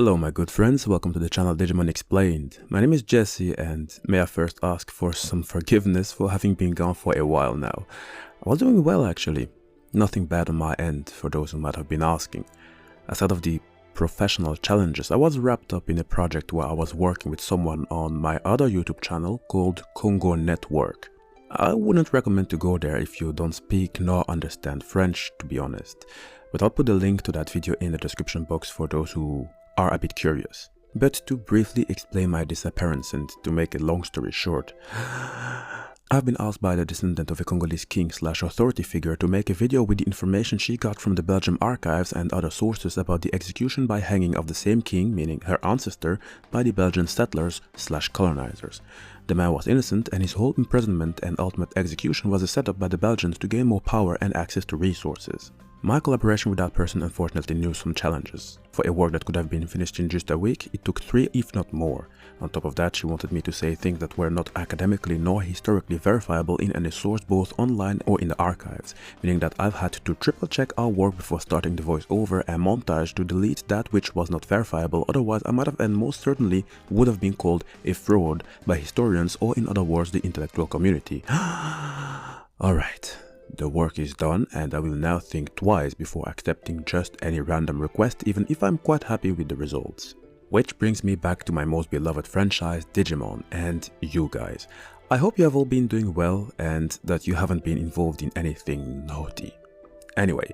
Hello my good friends, welcome to the channel Digimon Explained. My name is Jesse and may I first ask for some forgiveness for having been gone for a while now. I was doing well actually, nothing bad on my end for those who might have been asking. Aside of the professional challenges, I was wrapped up in a project where I was working with someone on my other YouTube channel called Kongo Network. I wouldn't recommend to go there if you don't speak nor understand French, to be honest, but I'll put the link to that video in the description box for those who are a bit curious. But to briefly explain my disappearance and to make a long story short, I've been asked by the descendant of a Congolese king/authority figure to make a video with the information she got from the Belgian archives and other sources about the execution by hanging of the same king, meaning her ancestor, by the Belgian settlers/colonizers. The man was innocent and his whole imprisonment and ultimate execution was a setup by the Belgians to gain more power and access to resources. My collaboration with that person unfortunately knew some challenges. For a work that could have been finished in just a week, it took 3 if not more. On top of that, she wanted me to say things that were not academically nor historically verifiable in any source both online or in the archives, meaning that I've had to triple check our work before starting the voiceover and montage to delete that which was not verifiable, otherwise I might have and most certainly would have been called a fraud by historians or in other words the intellectual community. Alright. The work is done and I will now think twice before accepting just any random request, even if I'm quite happy with the results. Which brings me back to my most beloved franchise, Digimon, and you guys. I hope you have all been doing well and that you haven't been involved in anything naughty. Anyway,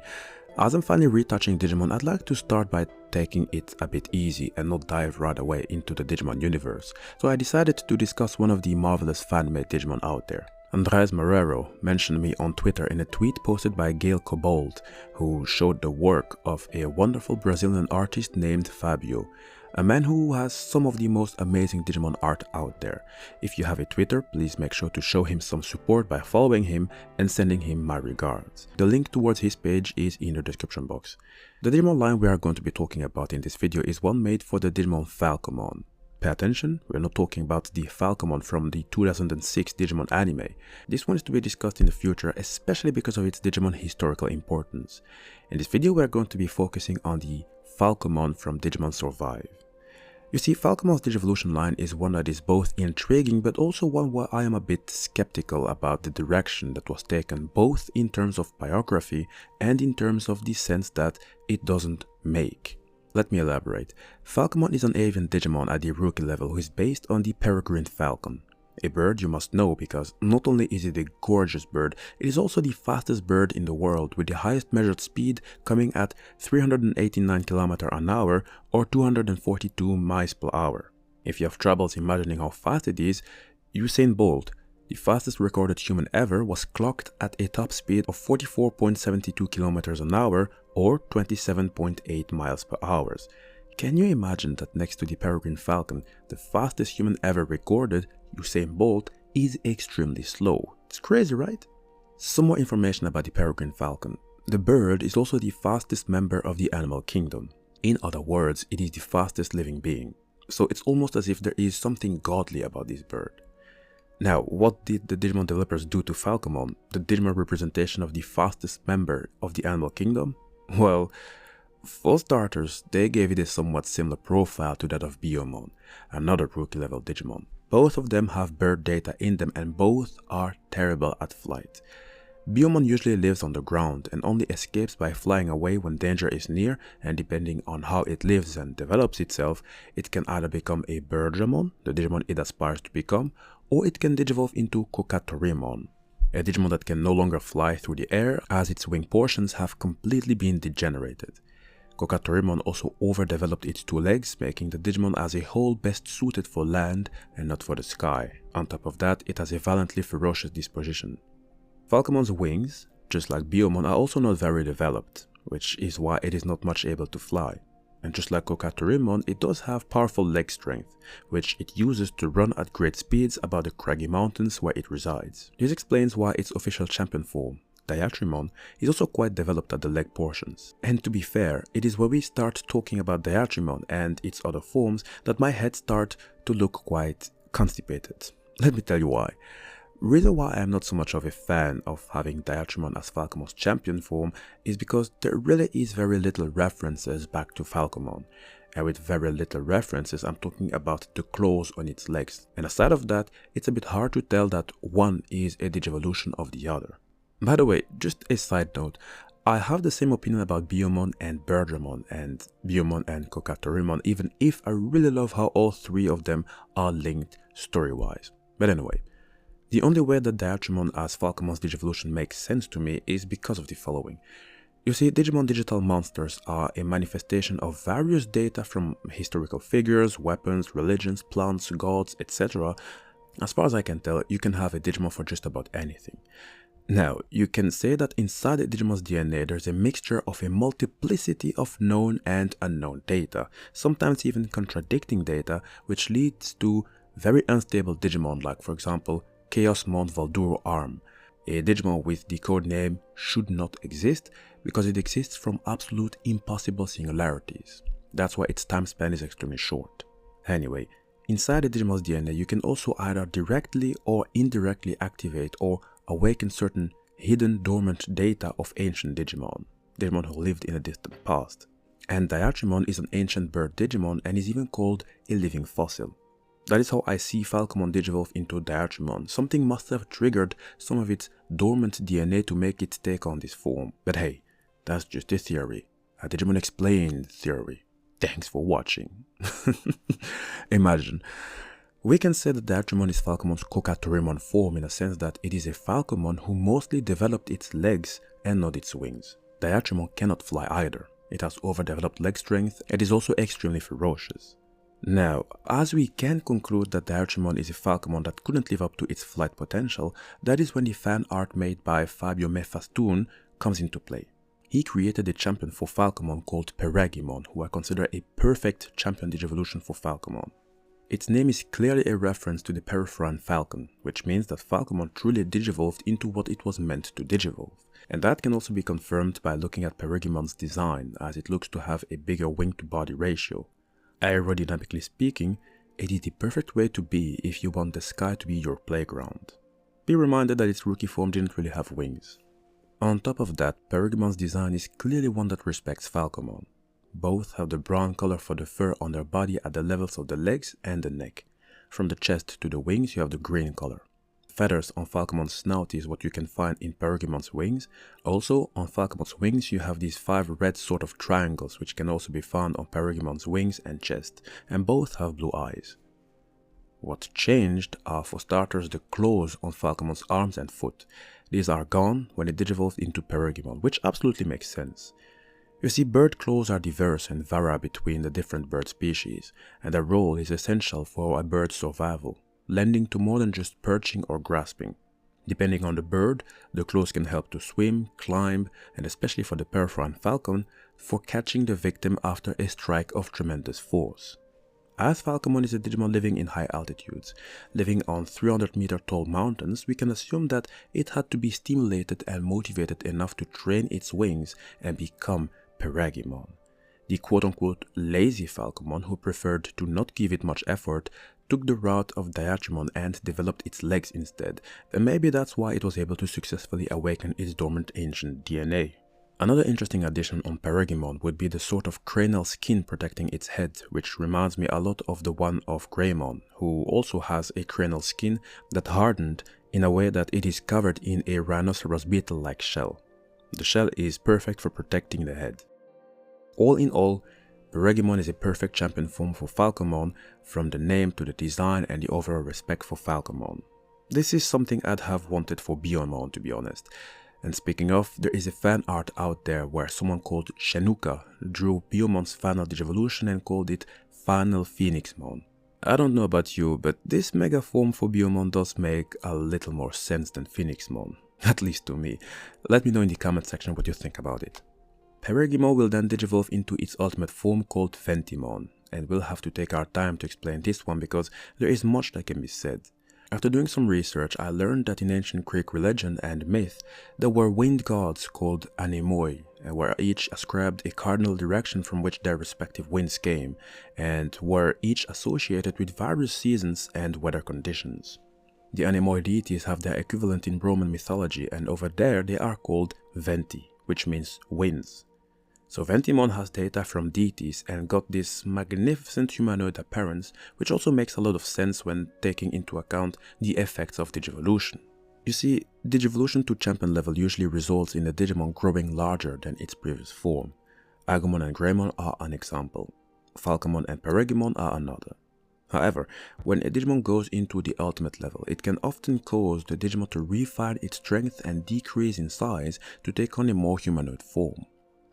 as I'm finally retouching Digimon, I'd like to start by taking it a bit easy and not dive right away into the Digimon universe, so I decided to discuss one of the marvelous fan-made Digimon out there. Andres Marrero mentioned me on Twitter in a tweet posted by Gail Kobold, who showed the work of a wonderful Brazilian artist named Fabio, a man who has some of the most amazing Digimon art out there. If you have a Twitter, please make sure to show him some support by following him and sending him my regards. The link towards his page is in the description box. The Digimon line we are going to be talking about in this video is one made for the Digimon Falcomon. Pay attention, we're not talking about the Falcomon from the 2006 Digimon anime. This one is to be discussed in the future, especially because of its Digimon historical importance. In this video we are going to be focusing on the Falcomon from Digimon Survive. You see, Falcomon's Digivolution line is one that is both intriguing but also one where I am a bit skeptical about the direction that was taken, both in terms of biography and in terms of the sense that it doesn't make. Let me elaborate. Falcomon is an avian Digimon at the rookie level who is based on the Peregrine Falcon. A bird you must know because not only is it a gorgeous bird, it is also the fastest bird in the world with the highest measured speed coming at 389 km/h or 242 miles per hour. If you have troubles imagining how fast it is, Usain Bolt, the fastest recorded human ever, was clocked at a top speed of 44.72 km/h or 27.8 miles per hour. Can you imagine that next to the Peregrine Falcon, the fastest human ever recorded, Usain Bolt, is extremely slow? It's crazy, right? Some more information about the Peregrine Falcon. The bird is also the fastest member of the animal kingdom. In other words, it is the fastest living being. So it's almost as if there is something godly about this bird. Now, what did the Digimon developers do to Falcomon, the Digimon representation of the fastest member of the animal kingdom? Well, for starters, they gave it a somewhat similar profile to that of BIYOMON, another rookie level Digimon. Both of them have bird data in them and both are terrible at flight. BIYOMON usually lives on the ground and only escapes by flying away when danger is near, and depending on how it lives and develops itself, it can either become a Birdramon, the Digimon it aspires to become, or it can digivolve into Kokatorimon, a Digimon that can no longer fly through the air as its wing portions have completely been degenerated. Kokatorimon also overdeveloped its 2 legs, making the Digimon as a whole best suited for land and not for the sky. On top of that, it has a violently ferocious disposition. Falcomon's wings, just like BIYOMON, are also not very developed, which is why it is not much able to fly. And just like Kokatorimon, it does have powerful leg strength, which it uses to run at great speeds above the craggy mountains where it resides. This explains why its official champion form, Digimon, is also quite developed at the leg portions. And to be fair, it is when we start talking about Digimon and its other forms that my head starts to look quite constipated. Let me tell you why. Reason why I am not so much of a fan of having Digimon as Falcomon's champion form is because there really is very little references back to Falcomon. And with very little references, I'm talking about the claws on its legs. And aside of that, it's a bit hard to tell that one is a digivolution of the other. By the way, just a side note, I have the same opinion about BIYOMON and Peregymon and BIYOMON and Kongo, even if I really love how all three of them are linked story-wise. But anyway, the only way that Digimon as Falcomon's Digivolution makes sense to me is because of the following. You see, Digimon digital monsters are a manifestation of various data from historical figures, weapons, religions, plants, gods, etc. As far as I can tell, you can have a Digimon for just about anything. Now, you can say that inside a Digimon's DNA there's a mixture of a multiplicity of known and unknown data, sometimes even contradicting data, which leads to very unstable Digimon like, for example, Chaosmon Valduro Arm, a Digimon with the code name should not exist because it exists from absolute impossible singularities. That's why its time span is extremely short. Anyway, inside a Digimon's DNA you can also either directly or indirectly activate or awaken certain hidden dormant data of ancient Digimon who lived in a distant past. And Digimon is an ancient bird Digimon and is even called a living fossil. That is how I see Falcomon digivolve into Digimon. Something must have triggered some of its dormant DNA to make it take on this form. But hey, that's just a theory. A Digimon Explained theory. Thanks for watching. Imagine. We can say that Digimon is Falcomon's Kongo form in a sense that it is a Falcomon who mostly developed its legs and not its wings. Digimon cannot fly either. It has overdeveloped leg strength and is also extremely ferocious. Now, as we can conclude that Digimon is a Falcomon that couldn't live up to its flight potential, that is when the fan art made by Fabio Mestafoon comes into play. He created a champion for Falcomon called Peregymon, who I consider a perfect champion digivolution for Falcomon. Its name is clearly a reference to the Peregrine Falcon, which means that Falcomon truly digivolved into what it was meant to digivolve. And that can also be confirmed by looking at Peregymon's design, as it looks to have a bigger wing-to-body ratio. Aerodynamically speaking, it is the perfect way to be if you want the sky to be your playground. Be reminded that its rookie form didn't really have wings. On top of that, Peregymon's design is clearly one that respects Falcomon. Both have the brown color for the fur on their body at the levels of the legs and the neck. From the chest to the wings you have the green color. Feathers on Falcomon's snout is what you can find in Peregymon's wings. Also, on Falcomon's wings you have these 5 red sort of triangles which can also be found on Peregymon's wings and chest, and both have blue eyes. What changed are, for starters, the claws on Falcomon's arms and foot. These are gone when it digivolved into Peregymon, which absolutely makes sense. You see, bird claws are diverse and vary between the different bird species, and their role is essential for a bird's survival, lending to more than just perching or grasping. Depending on the bird, the claws can help to swim, climb, and especially for the Peregrine Falcon, for catching the victim after a strike of tremendous force. As Falcomon is a Digimon living in high altitudes, living on 300-meter tall mountains, we can assume that it had to be stimulated and motivated enough to train its wings and become Peregymon. The quote-unquote lazy Falcomon, who preferred to not give it much effort, took the route of Digimon and developed its legs instead, and maybe that's why it was able to successfully awaken its dormant ancient DNA. Another interesting addition on Peregymon would be the sort of cranial skin protecting its head, which reminds me a lot of the one of Greymon, who also has a cranial skin that hardened in a way that it is covered in a rhinoceros beetle-like shell. The shell is perfect for protecting the head. All in all, Peregymon is a perfect champion form for Falcomon, from the name to the design and the overall respect for Falcomon. This is something I'd have wanted for BIYOMON, to be honest. And speaking of, there is a fan art out there where someone called Shenuka drew BIYOMON's final digivolution and called it Final Phoenixmon. I don't know about you, but this mega form for BIYOMON does make a little more sense than Phoenixmon, at least to me. Let me know in the comment section what you think about it. Peregymon will then digivolve into its ultimate form called Ventimon, and we'll have to take our time to explain this one because there is much that can be said. After doing some research, I learned that in ancient Greek religion and myth, there were wind gods called anemoi, where each ascribed a cardinal direction from which their respective winds came, and were each associated with various seasons and weather conditions. The anemoi deities have their equivalent in Roman mythology, and over there they are called Venti, which means winds. So Ventimon has data from deities and got this magnificent humanoid appearance, which also makes a lot of sense when taking into account the effects of Digivolution. You see, Digivolution to champion level usually results in a Digimon growing larger than its previous form. Agumon and Greymon are an example. Falcomon and Peregymon are another. However, when a Digimon goes into the ultimate level, it can often cause the Digimon to refine its strength and decrease in size to take on a more humanoid form.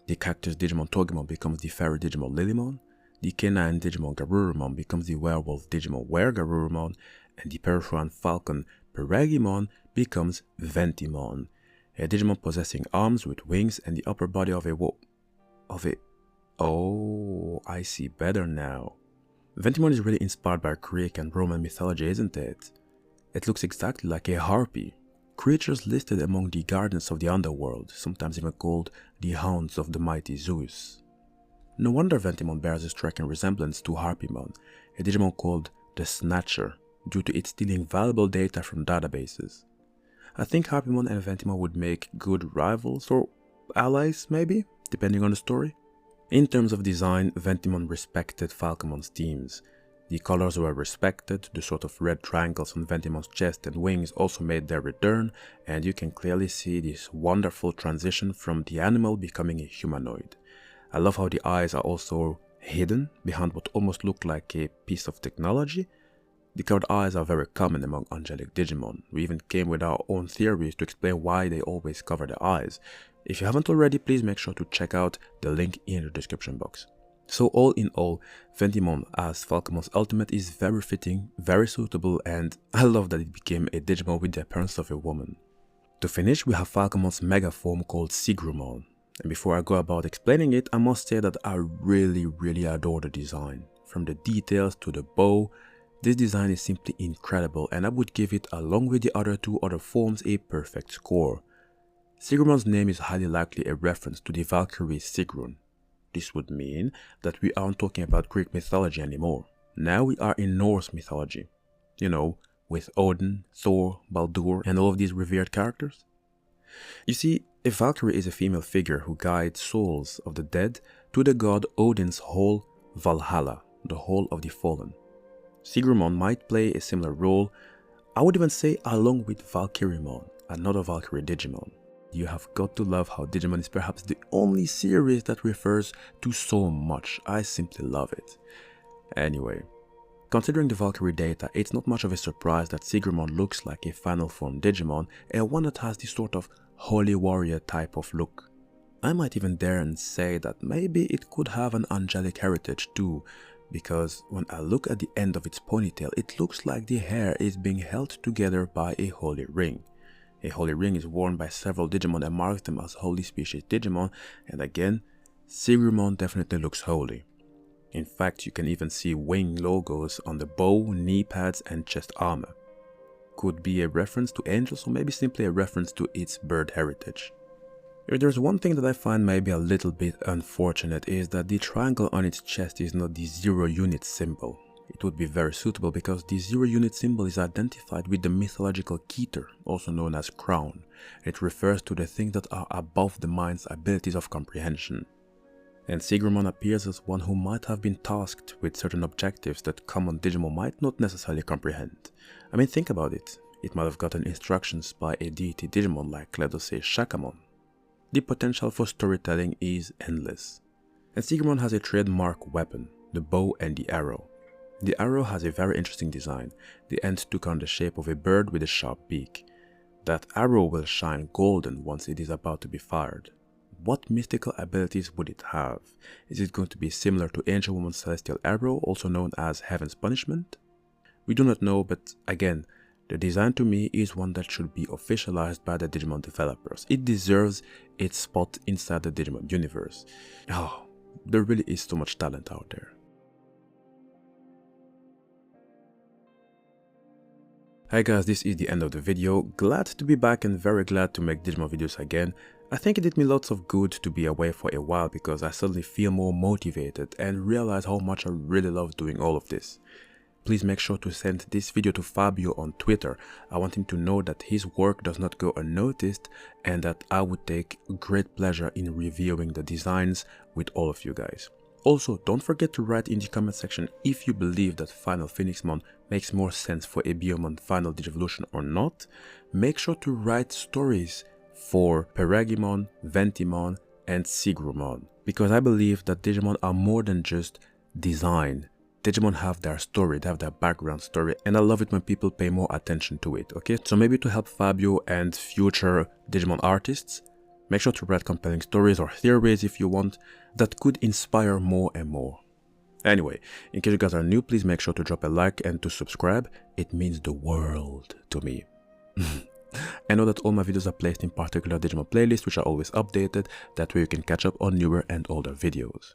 The Cactus Digimon Togemon becomes the Fairy Digimon Lilymon, the Canine Digimon Garurumon becomes the Werewolf Digimon Weregarurumon, and the Peregrine Falcon Peregymon becomes Ventimon, a Digimon possessing arms with wings and the upper body of a Oh, I see better now. Ventimon is really inspired by Greek and Roman mythology, isn't it? It looks exactly like a harpy, creatures listed among the guardians of the underworld, sometimes even called the hounds of the mighty Zeus. No wonder Ventimon bears a striking resemblance to Harpymon, a Digimon called the Snatcher, due to it stealing valuable data from databases. I think Harpymon and Ventimon would make good rivals or allies, maybe, depending on the story. In terms of design, Ventimon respected Falcomon's themes. The colors were respected, the sort of red triangles on Ventimon's chest and wings also made their return, and you can clearly see this wonderful transition from the animal becoming a humanoid. I love how the eyes are also hidden behind what almost look like a piece of technology. The covered eyes are very common among angelic Digimon. We even came with our own theories to explain why they always cover their eyes. If you haven't already, please make sure to check out the link in the description box. So all in all, Ventimon as Falcomon's ultimate is very fitting, very suitable, and I love that it became a Digimon with the appearance of a woman. To finish, we have Falcomon's mega form called Sigrunmon. And before I go about explaining it, I must say that I really adore the design. From the details to the bow, this design is simply incredible, and I would give it, along with the two other forms, a perfect score. Sigrunmon's name is highly likely a reference to the Valkyrie Sigrun. This would mean that we aren't talking about Greek mythology anymore. Now we are in Norse mythology. You know, with Odin, Thor, Baldur, and all of these revered characters. You see, a Valkyrie is a female figure who guides souls of the dead to the god Odin's hall Valhalla, the hall of the fallen. Sigrunmon might play a similar role, I would even say along with Valkyrymon, another Valkyrie Digimon. You have got to love how Digimon is perhaps the only series that refers to so much. I simply love it. Anyway, considering the Valkyrie data, it's not much of a surprise that Sigrunmon looks like a final form Digimon, and one that has this sort of holy warrior type of look. I might even dare and say that maybe it could have an angelic heritage too, because when I look at the end of its ponytail, it looks like the hair is being held together by a holy ring. A holy ring is worn by several Digimon and marks them as holy species Digimon, and again, Sigrunmon definitely looks holy. In fact, you can even see wing logos on the bow, knee pads and chest armor. Could be a reference to angels or maybe simply a reference to its bird heritage. If there's one thing that I find maybe a little bit unfortunate is that the triangle on its chest is not the 0 unit symbol. It would be very suitable because the 0 unit symbol is identified with the mythological Keter, also known as crown. It refers to the things that are above the mind's abilities of comprehension. And Sigrunmon appears as one who might have been tasked with certain objectives that common Digimon might not necessarily comprehend. I mean, think about it. It might have gotten instructions by a deity Digimon like, let us say, Shakamon. The potential for storytelling is endless. And Sigrunmon has a trademark weapon, the bow and the arrow. The arrow has a very interesting design. The end took on the shape of a bird with a sharp beak. That arrow will shine golden once it is about to be fired. What mystical abilities would it have? Is it going to be similar to Angel Woman's celestial arrow, also known as Heaven's Punishment? We do not know, but again, the design to me is one that should be officialized by the Digimon developers. It deserves its spot inside the Digimon universe. Oh, there really is so much talent out there. Hi guys, this is the end of the video. Glad to be back and very glad to make Digimon videos again. I think it did me lots of good to be away for a while because I suddenly feel more motivated and realize how much I really love doing all of this. please make sure to send this video to Fabio on Twitter. I want him to know that his work does not go unnoticed and that I would take great pleasure in reviewing the designs with all of you guys. Also, don't forget to write in the comment section if you believe that Final Phoenixmon makes more sense for a BIYOMON Final Digivolution or not. Make sure to write stories for Peregymon, Ventimon, and Sigrunmon, because I believe that Digimon are more than just design. Digimon have their story, they have their background story, and I love it when people pay more attention to it, okay? So maybe to help Fabio and future Digimon artists, make sure to write compelling stories or theories if you want, that could inspire more and more. Anyway, in case you guys are new, please make sure to drop a like and to subscribe. It means the world to me. I know that all my videos are placed in particular Digimon playlists, which are always updated. That way you can catch up on newer and older videos.